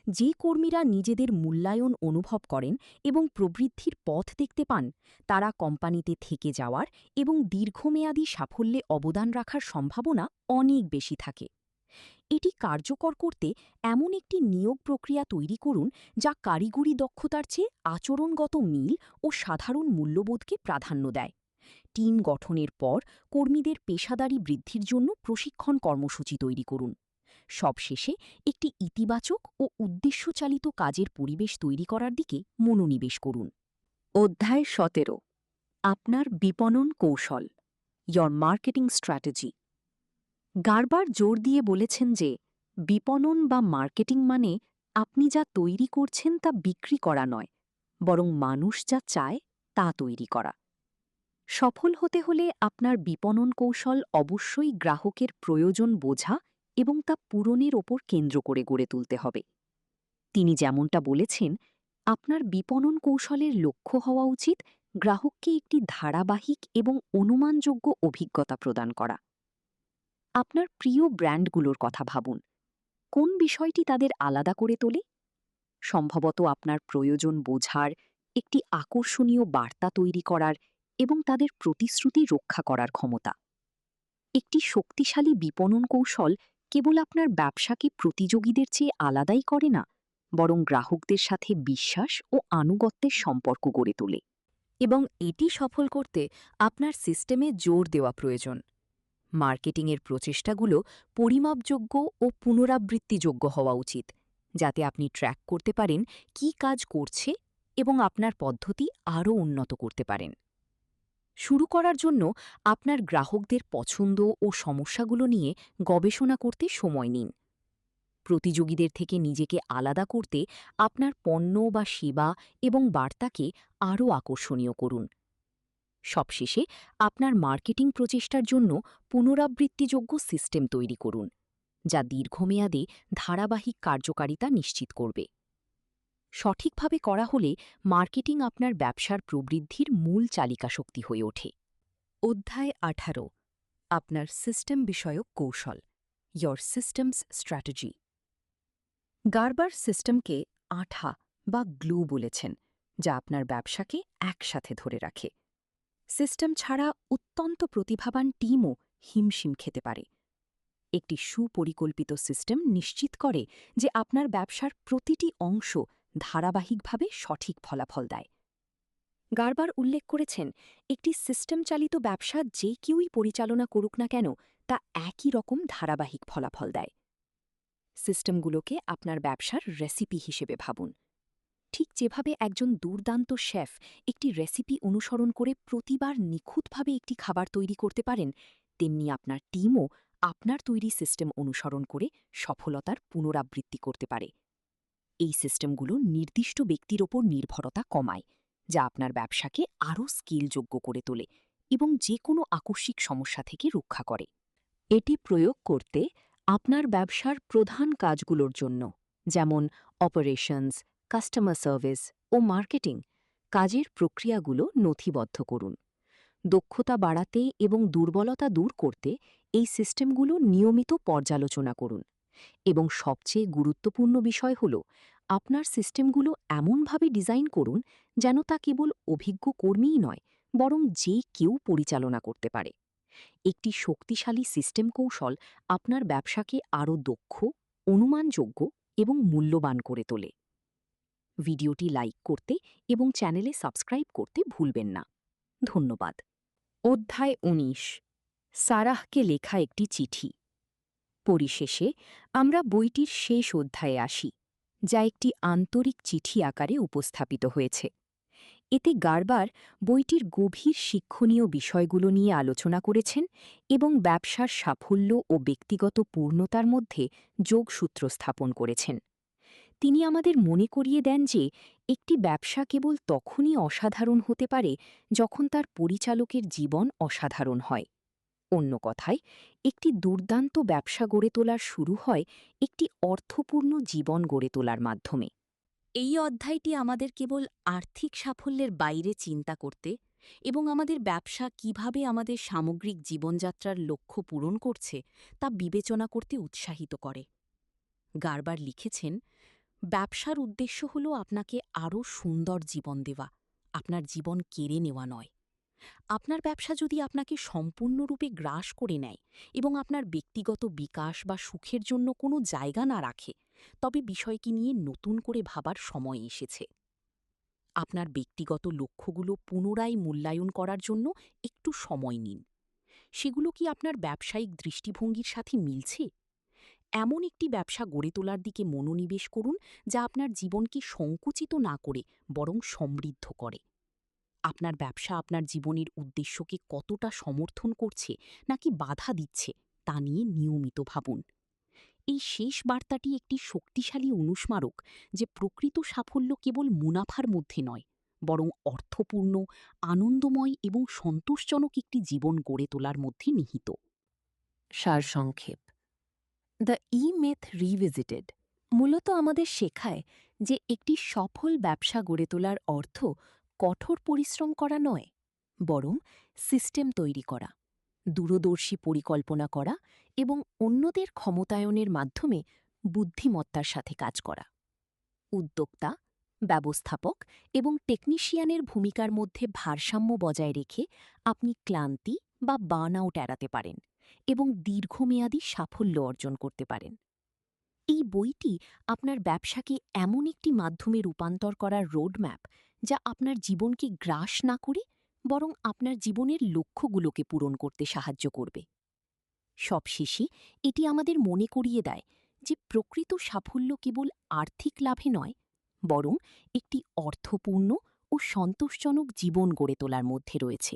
যে কর্মীরা নিজেদের মূল্যায়ন অনুভব করেন এবং প্রবৃদ্ধির পথ দেখতে পান, তারা কোম্পানিতে থেকে যাওয়ার এবং দীর্ঘমেয়াদী সাফল্যে অবদান রাখার সম্ভাবনা অনেক বেশি থাকে। এটি কার্যকর করতে এমন একটি নিয়োগ প্রক্রিয়া তৈরি করুন যা কারিগরি দক্ষতার চেয়ে আচরণগত মিল ও সাধারণ মূল্যবোধকে প্রাধান্য দেয়। টিম গঠনের পর কর্মীদের পেশাদারী বৃদ্ধির জন্য প্রশিক্ষণ কর্মসূচি তৈরি করুন। সবশেষে একটি ইতিবাচক ও উদ্দেশ্যচালিত কাজের পরিবেশ তৈরি করার দিকে মনোনিবেশ করুন। অধ্যায় ১৭, আপনার বিপণন কৌশল, ইয়র মার্কেটিং স্ট্র্যাটেজি। গার্বার জোর দিয়ে বলেছেন যে বিপণন বা মার্কেটিং মানে আপনি যা তৈরি করছেন তা বিক্রি করা নয়, বরং মানুষ যা চায় তা তৈরি করা। সফল হতে হলে আপনার বিপণন কৌশল অবশ্যই গ্রাহকের প্রয়োজন বোঝা এবং তা পূরণের ওপর কেন্দ্র করে গড়ে তুলতে হবে। তিনি যেমনটা বলেছেন, আপনার বিপণন কৌশলের লক্ষ্য হওয়া উচিত গ্রাহককে একটি ধারাবাহিক এবং অনুমানযোগ্য অভিজ্ঞতা প্রদান করা। আপনার প্রিয় ব্র্যান্ডগুলোর কথা ভাবুন। কোন বিষয়টি তাদের আলাদা করে তোলে? সম্ভবত আপনার প্রয়োজন বোঝার, একটি আকর্ষণীয় বার্তা তৈরি করার এবং তাদের প্রতিশ্রুতি রক্ষা করার ক্ষমতা। একটি শক্তিশালী বিপণন কৌশল কেবল আপনার ব্যবসাকে প্রতিযোগীদের চেয়ে আলাদাই করে না, বরং গ্রাহকদের সাথে বিশ্বাস ও আনুগত্যের সম্পর্ক গড়ে তোলে। এবং এটি সফল করতে আপনার সিস্টেমে জোর দেওয়া প্রয়োজন। মার্কেটিংয়ের প্রচেষ্টাগুলো পরিমাপযোগ্য ও পুনরাবৃত্তিযোগ্য হওয়া উচিত, যাতে আপনি ট্র্যাক করতে পারেন কী কাজ করছে এবং আপনার পদ্ধতি আরও উন্নত করতে পারেন। শুরু করার জন্য আপনার গ্রাহকদের পছন্দ ও সমস্যাগুলো নিয়ে গবেষণা করতে সময় নিন। প্রতিযোগীদের থেকে নিজেকে আলাদা করতে আপনার পণ্য বা সেবা এবং বার্তাকে আরও আকর্ষণীয় করুন। সবশেষে আপনার মার্কেটিং প্রচেষ্টার জন্য পুনরাবৃত্তিযোগ্য সিস্টেম তৈরি করুন, যা দীর্ঘমেয়াদে ধারাবাহিক কার্যকারিতা নিশ্চিত করবে। সঠিকভাবে করা হলে মার্কেটিং আপনার ব্যবসার প্রবৃদ্ধির মূল চালিকা শক্তি হয়ে ওঠে। অধ্যায় ১৮, আপনার সিস্টেম বিষয়ক কৌশল, ইয়র সিস্টেমস স্ট্র্যাটেজি। গার্বার সিস্টেমকে আঠা বা গ্লু বলেছেন, যা আপনার ব্যবসাকে একসাথে ধরে রাখে। সিস্টেম ছাড়া অত্যন্ত প্রতিভাবান টিমও হিমশিম খেতে পারে। একটি সুপরিকল্পিত সিস্টেম নিশ্চিত করে যে আপনার ব্যবসার প্রতিটি অংশ ধারাবাহিকভাবে সঠিক ফলাফল দেয়। গার্বার উল্লেখ করেছেন, একটি সিস্টেম চালিত ব্যবসা যে কেউই পরিচালনা করুক না কেন, তা একই রকম ধারাবাহিক ফলাফল দেয়। সিস্টেমগুলোকে আপনার ব্যবসার রেসিপি হিসেবে ভাবুন। ঠিক যেভাবে একজন দুর্দান্ত শেফ একটি রেসিপি অনুসরণ করে প্রতিবার নিখুঁতভাবে একটি খাবার তৈরি করতে পারেন, তেমনি আপনার টিমও আপনার তৈরি সিস্টেম অনুসরণ করে সফলতার পুনরাবৃত্তি করতে পারে। এই সিস্টেমগুলো নির্দিষ্ট ব্যক্তির ওপর নির্ভরতা কমায়, যা আপনার ব্যবসাকে আরও স্কেলযোগ্য করে তোলে এবং যে কোনো আকস্মিক সমস্যা থেকে রক্ষা করে। এটি প্রয়োগ করতে আপনার ব্যবসার প্রধান কাজগুলোর জন্য, যেমন অপারেশনস, কাস্টমার সার্ভিস ও মার্কেটিং, কাজের প্রক্রিয়াগুলো নথিবদ্ধ করুন। দক্ষতা বাড়াতে এবং দুর্বলতা দূর করতে এই সিস্টেমগুলো নিয়মিত পর্যালোচনা করুন। এবং সবচেয়ে গুরুত্বপূর্ণ বিষয় হল, আপনার সিস্টেমগুলো এমনভাবে ডিজাইন করুন যেন তা কেবল অভিজ্ঞ কর্মীই নয়, বরং যে কেউ পরিচালনা করতে পারে। একটি শক্তিশালী সিস্টেম কৌশল আপনার ব্যবসাকে আরও দক্ষ, অনুমানযোগ্য এবং মূল্যবান করে তোলে। ভিডিওটি লাইক করতে এবং চ্যানেলে সাবস্ক্রাইব করতে ভুলবেন না। ধন্যবাদ। অধ্যায় ১৯, সারাহকে লেখা একটি চিঠি। পরিশেষে আমরা বইটির শেষ অধ্যায়ে আসি, যা একটি আন্তরিক চিঠি আকারে উপস্থাপিত হয়েছে। এতে গার্বার বইটির গভীর শিক্ষণীয় বিষয়গুলো নিয়ে আলোচনা করেছেন এবং ব্যবসার সাফল্য ও ব্যক্তিগত পূর্ণতার মধ্যে যোগসূত্র স্থাপন করেছেন। তিনি আমাদের মনে করিয়ে দেন যে একটি ব্যবসা কেবল তখনই অসাধারণ হতে পারে যখন তার পরিচালকের জীবন অসাধারণ হয়। অন্য কথায়, একটি দুর্দান্ত ব্যবসা গড়ে তোলার শুরু হয় একটি অর্থপূর্ণ জীবন গড়ে তোলার মাধ্যমে। এই অধ্যায়টি আমাদের কেবল আর্থিক সাফল্যের বাইরে চিন্তা করতে এবং আমাদের ব্যবসা কিভাবে আমাদের সামগ্রিক জীবনযাত্রার লক্ষ্য পূরণ করছে তা বিবেচনা করতে উৎসাহিত করে। গার্বার লিখেছেন, ব্যবসার উদ্দেশ্য হল আপনাকে আরও সুন্দর জীবন দেওয়া, আপনার জীবন কেড়ে নেওয়া নয়। আপনার ব্যবসা যদি আপনাকে সম্পূর্ণরূপে গ্রাস করে নেয় এবং আপনার ব্যক্তিগত বিকাশ বা সুখের জন্য কোনো জায়গা না রাখে, তবে বিষয়টি নিয়ে নতুন করে ভাবার সময় এসেছে। আপনার ব্যক্তিগত লক্ষ্যগুলো পুনরায় মূল্যায়ন করার জন্য একটু সময় নিন। সেগুলো কি আপনার ব্যবসায়িক দৃষ্টিভঙ্গির সাথে মিলছে? এমন একটি ব্যবসা গড়ে তোলার দিকে মনোনিবেশ করুন যা আপনার জীবনকে সংকুচিত না করে বরং সমৃদ্ধ করে। আপনার ব্যবসা আপনার জীবনের উদ্দেশ্যকে কতটা সমর্থন করছে নাকি বাধা দিচ্ছে তা নিয়ে নিয়মিত ভাবুন। এই শেষ বার্তাটি একটি শক্তিশালী অনুস্মারক যে প্রকৃত সাফল্য কেবল মুনাফার মধ্যে নয়, বরং অর্থপূর্ণ, আনন্দময় এবং সন্তোষজনক একটি জীবন গড়ে তোলার মধ্যে নিহিত। সারসংক্ষেপ: দ্য ই-মেথ রিভিজিটেড মূলত আমাদের শেখায় যে একটি সফল ব্যবসা গড়ে তোলার অর্থ কঠোর পরিশ্রম করা নয়, বরং সিস্টেম তৈরি করা, দূরদর্শী পরিকল্পনা করা এবং অন্যদের ক্ষমতায়নের মাধ্যমে বুদ্ধিমত্তার সাথে কাজ করা। উদ্যোক্তা, ব্যবস্থাপক এবং টেকনিশিয়ানের ভূমিকার মধ্যে ভারসাম্য বজায় রেখে আপনি ক্লান্তি বা বার্ন আউট এড়াতে পারেন এবং দীর্ঘমেয়াদী সাফল্য অর্জন করতে পারেন। এই বইটি আপনার ব্যবসাকে এমন একটি মাধ্যমে রূপান্তর করার রোডম্যাপ, যা আপনার জীবনকে গ্রাস না করে বরং আপনার জীবনের লক্ষ্যগুলোকে পূরণ করতে সাহায্য করবে। সবশেষে এটি আমাদের মনে করিয়ে দেয় যে প্রকৃত সাফল্য কেবল আর্থিক লাভে নয়, বরং একটি অর্থপূর্ণ ও সন্তোষজনক জীবন গড়ে তোলার মধ্যে রয়েছে।